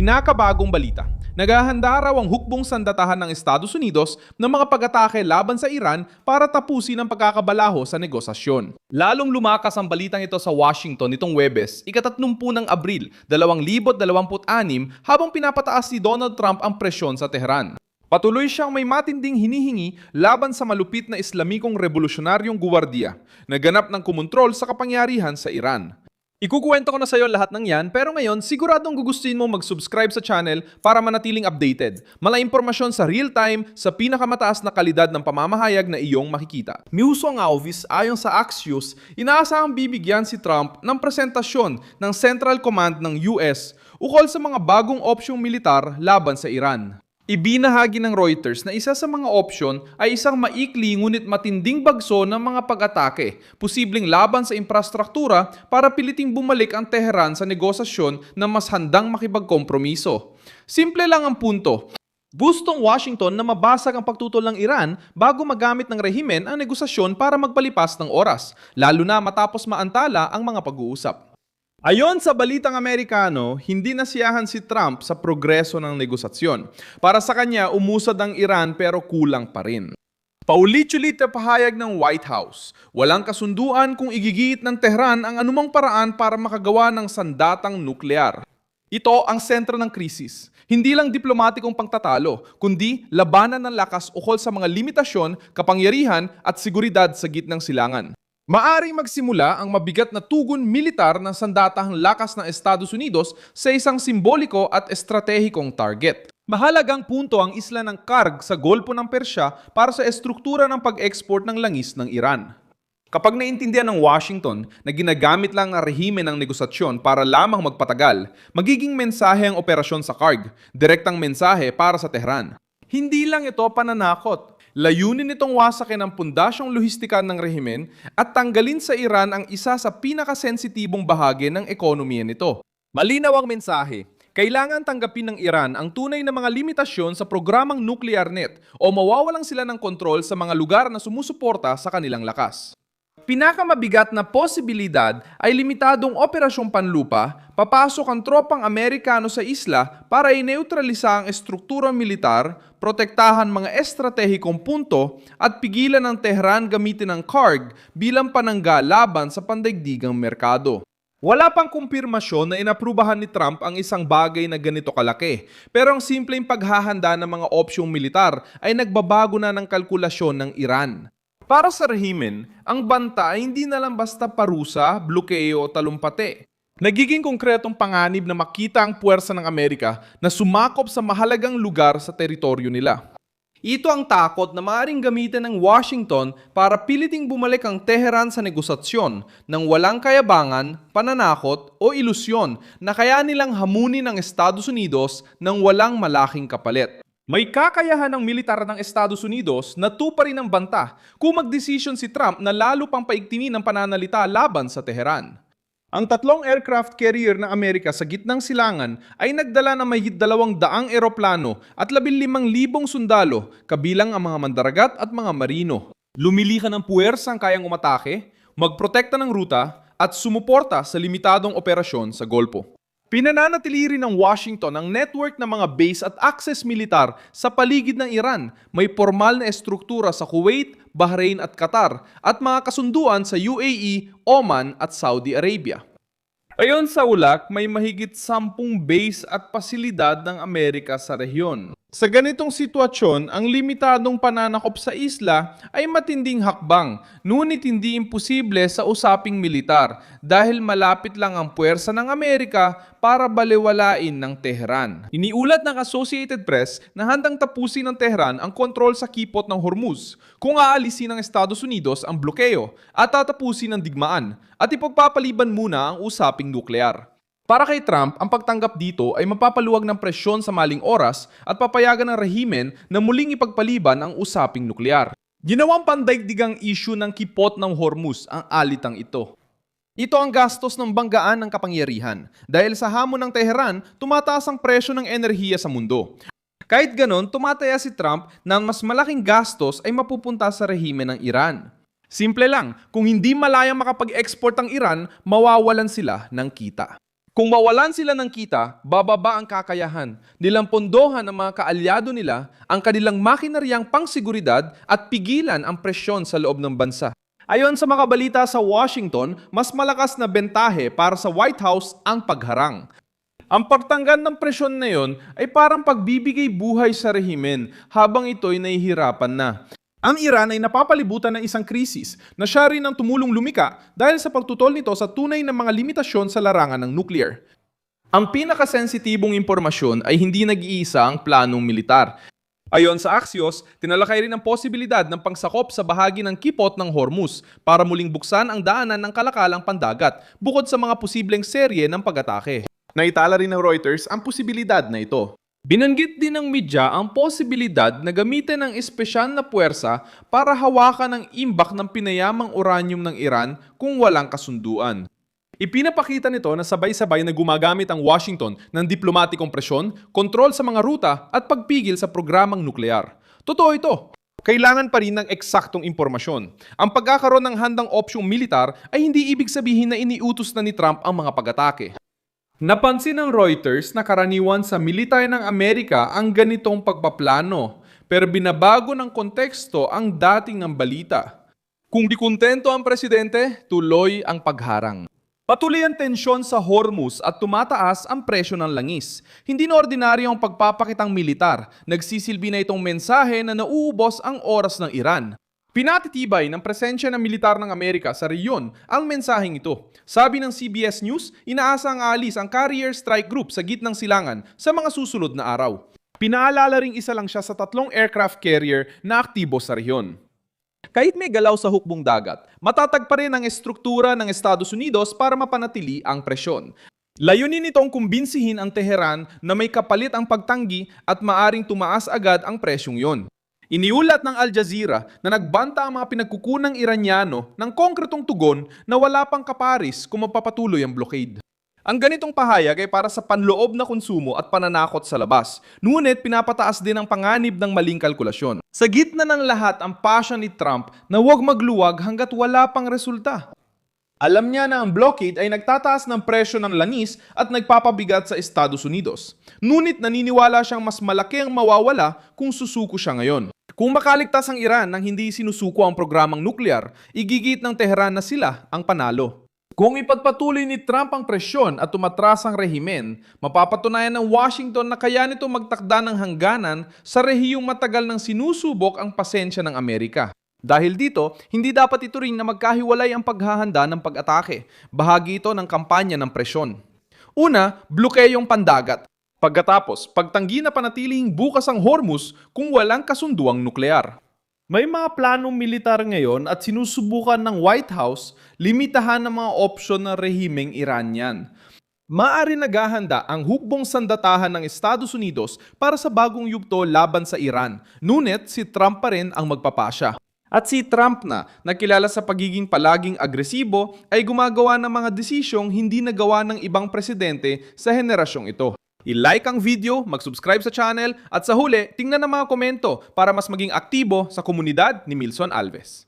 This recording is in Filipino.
Pinakabagong balita. Naghahanda raw ang hukbong sandatahan ng Estados Unidos ng mga pag-atake laban sa Iran para tapusin ang pagkakabalaho sa negosasyon. Lalong lumakas ang balitang ito sa Washington nitong Huwebes, ika-30 ng Abril, 2026 habang pinapataas ni Donald Trump ang presyon sa Tehran. Patuloy siyang may matinding hinihingi laban sa malupit na Islamikong Revolusyonaryong Guwardiya na ganap ng kumontrol sa kapangyarihan sa Iran. Ikukuwento ko na sa iyo lahat ng yan, pero ngayon siguradong gugustuhin mo mag-subscribe sa channel para manatiling updated. Mala impormasyon sa real-time sa pinakamataas na kalidad ng pamamahayag na iyong makikita. Miuso ang Aovis, ayon sa Axios, inaasahang bibigyan si Trump ng presentasyon ng Central Command ng US ukol sa mga bagong opsyong militar laban sa Iran. Ibinahagi ng Reuters na isa sa mga opsyon ay isang maikli ngunit matinding bagso ng mga pag-atake, posibleng laban sa infrastruktura para piliting bumalik ang Tehran sa negosasyon na mas handang makipagkompromiso. Simple lang ang punto. Gustong Washington na mabasag ang pagtutol ng Iran bago magamit ng rehimen ang negosasyon para magpalipas ng oras, lalo na matapos maantala ang mga pag-uusap. Ayon sa Balitang Amerikano, hindi nasiyahan si Trump sa progreso ng negosasyon. Para sa kanya, umusad ang Iran pero kulang pa rin. Paulit-ulit na pahayag ng White House, walang kasunduan kung igigit ng Tehran ang anumang paraan para makagawa ng sandatang nuklear. Ito ang sentro ng krisis. Hindi lang diplomatikong pangtatalo, kundi labanan ng lakas ukol sa mga limitasyon, kapangyarihan at seguridad sa gitnang silangan. Maaring magsimula ang mabigat na tugon militar ng sandatahang lakas ng Estados Unidos sa isang simboliko at estratehikong target. Mahalagang punto ang isla ng Karg sa Golpo ng Persya para sa estruktura ng pag-export ng langis ng Iran. Kapag naintindihan ng Washington na ginagamit lang ang rehimen ng negosasyon para lamang magpatagal, magiging mensahe ang operasyon sa Karg, direktang mensahe para sa Tehran. Hindi lang ito pananakot. Layunin nitong wasakin ang pundasyong lohistika ng rehimen at tanggalin sa Iran ang isa sa pinakasensitibong bahagi ng ekonomiya nito. Malinaw ang mensahe. Kailangan tanggapin ng Iran ang tunay na mga limitasyon sa programang nuclear net o mawawalan sila ng kontrol sa mga lugar na sumusuporta sa kanilang lakas. Pinakamabigat na posibilidad ay limitadong operasyong panlupa, papasok ang tropang Amerikano sa isla para i-neutralisa ang estruktura militar, protektahan mga estratehikong punto at pigilan ng Tehran gamitin ang Karg bilang panangga laban sa pandaigdigang merkado. Wala pang kumpirmasyon na inaprubahan ni Trump ang isang bagay na ganito kalaki, pero ang simpleng paghahanda ng mga opsyong militar ay nagbabago na ng kalkulasyon ng Iran. Para sa rehimen, ang banta ay hindi na lang basta parusa, blokeo o talumpati. Nagiging konkretong panganib na makita ang puwersa ng Amerika na sumakop sa mahalagang lugar sa teritoryo nila. Ito ang takot na maaaring gamitin ng Washington para piliting bumalik ang Tehran sa negosasyon ng walang kayabangan, pananakot o ilusyon na kaya nilang hamunin ng Estados Unidos ng walang malaking kapalit. May kakayahan ng militar ng Estados Unidos na tuparin ang banta kung magdesisyon si Trump na lalo pang paigtingin ang pananalita laban sa Tehran. Ang 3 aircraft carrier ng Amerika sa gitnang silangan ay nagdala ng mahigit 200 eroplano at 15,000 sundalo, kabilang ang mga mandaragat at mga marino. Lumili ka ng puwersang kayang umatake, magprotekta ng ruta at sumuporta sa limitadong operasyon sa Golpo. Pinananatili rin ng Washington ang network ng mga base at access militar sa paligid ng Iran. May formal na estruktura sa Kuwait, Bahrain at Qatar at mga kasunduan sa UAE, Oman at Saudi Arabia. Ayon sa ulak, may mahigit 10 base at pasilidad ng Amerika sa rehiyon. Sa ganitong sitwasyon, ang limitadong pananakop sa isla ay matinding hakbang, ngunit hindi imposible sa usaping militar dahil malapit lang ang puwersa ng Amerika para balewalain ng Tehran. Iniulat ng Associated Press na handang tapusin ng Tehran ang kontrol sa kipot ng Hormuz kung aalisin ng Estados Unidos ang blokeo at tatapusin ang digmaan at ipagpapaliban muna ang usaping nuklear. Para kay Trump, ang pagtanggap dito ay mapapaluwag ng presyon sa maling oras at papayagan ng rehimen na muling ipagpaliban ang usaping nuklear. Ginawang pandaigdigang issue ng kipot ng Hormuz ang alitang ito. Ito ang gastos ng banggaan ng kapangyarihan. Dahil sa hamon ng Tehran, tumataas ang presyo ng enerhiya sa mundo. Kahit ganon, tumataya si Trump na mas malaking gastos ay mapupunta sa rehimen ng Iran. Simple lang, kung hindi malayang makapag-export ang Iran, mawawalan sila ng kita. Kung mawalan sila ng kita, bababa ang kakayahan. Nilampondohan ng mga kaalyado nila ang kanilang makinaryang pangseguridad at pigilan ang presyon sa loob ng bansa. Ayon sa mga balita sa Washington, mas malakas na bentahe para sa White House ang pagharang. Ang pagtanggal ng presyon na yon ay parang pagbibigay buhay sa rehimen habang ito'y nahihirapan na. Ang Iran ay napapalibutan ng isang krisis na siya rin ang tumulong lumika dahil sa pagtutol nito sa tunay na mga limitasyon sa larangan ng nuclear. Ang pinakasensitibong impormasyon ay hindi nag-iisa ang planong militar. Ayon sa Axios, tinalakay rin ang posibilidad ng pangsakop sa bahagi ng kipot ng Hormuz para muling buksan ang daanan ng kalakalang pandagat bukod sa mga posibleng serye ng pag-atake. Naitala rin ng Reuters ang posibilidad na ito. Binanggit din ng media ang posibilidad na gamitin ng espesyal na puwersa para hawakan ang imbak ng pinayamang uranium ng Iran kung walang kasunduan. Ipinapakita nito na sabay-sabay na gumagamit ang Washington ng diplomatikong presyon, kontrol sa mga ruta at pagpigil sa programang nuklear. Totoo ito. Kailangan pa rin ng eksaktong impormasyon. Ang pagkakaroon ng handang opsyong militar ay hindi ibig sabihin na iniutos na ni Trump ang mga pag-atake. Napansin ng Reuters na karaniwan sa military ng Amerika ang ganitong pagpaplano, pero binabago ng konteksto ang dating ng balita. Kung di kontento ang presidente, tuloy ang pagharang. Patuloy ang tensyon sa Hormuz at tumataas ang presyo ng langis. Hindi na ordinaryo ang pagpapakitang militar. Nagsisilbi na itong mensahe na nauubos ang oras ng Iran. Pinatitibay ng presensya ng militar ng Amerika sa rehiyon ang mensaheng ito. Sabi ng CBS News, inaasa ang aalis ang Carrier Strike Group sa gitnang silangan sa mga susunod na araw. Pinaalala ring isa lang siya sa 3 aircraft carrier na aktibo sa rehiyon. Kahit may galaw sa hukbong dagat, matatag pa rin ang estruktura ng Estados Unidos para mapanatili ang presyon. Layunin nitong kumbinsihin ang Tehran na may kapalit ang pagtanggi at maaring tumaas agad ang presyong yon. Iniulat ng Al Jazeera na nagbanta ang mga pinagkukunang Iranyano ng konkretong tugon na wala pang kaparis kung mapapatuloy ang blockade. Ang ganitong pahayag ay para sa panloob na konsumo at pananakot sa labas. Ngunit pinapataas din ang panganib ng maling kalkulasyon. Sa gitna ng lahat ang passion ni Trump na huwag magluwag hanggat wala pang resulta. Alam niya na ang blockade ay nagtataas ng presyo ng langis at nagpapabigat sa Estados Unidos. Ngunit naniniwala siyang mas malaki ang mawawala kung susuko siya ngayon. Kung makaligtas ang Iran nang hindi sinusuko ang programang nuklear, igigit ng Tehran na sila ang panalo. Kung ipagpatuloy ni Trump ang presyon at tumatras ang rehimen, mapapatunayan ng Washington na kaya nito magtakda ng hangganan sa rehiyong matagal nang sinusubok ang pasensya ng Amerika. Dahil dito, hindi dapat ito rin na magkahiwalay ang paghahanda ng pag-atake. Bahagi ito ng kampanya ng presyon. Una, blokeyong pandagat. Pagkatapos, pagtanggi na panatiling bukas ang Hormuz kung walang kasunduang nuklear. May mga planong militar ngayon at sinusubukan ng White House limitahan ng mga opsyon ng rehimeng Iranian. Maaari naghahanda ang hukbong sandatahan ng Estados Unidos para sa bagong yugto laban sa Iran. Ngunit si Trump pa rin ang magpapasya. At si Trump na kilala sa pagiging palaging agresibo ay gumagawa ng mga desisyong hindi nagawa ng ibang presidente sa henerasyong ito. I-like ang video, mag-subscribe sa channel at sa huli, tingnan ang mga komento para mas maging aktibo sa komunidad ni Milson Alves.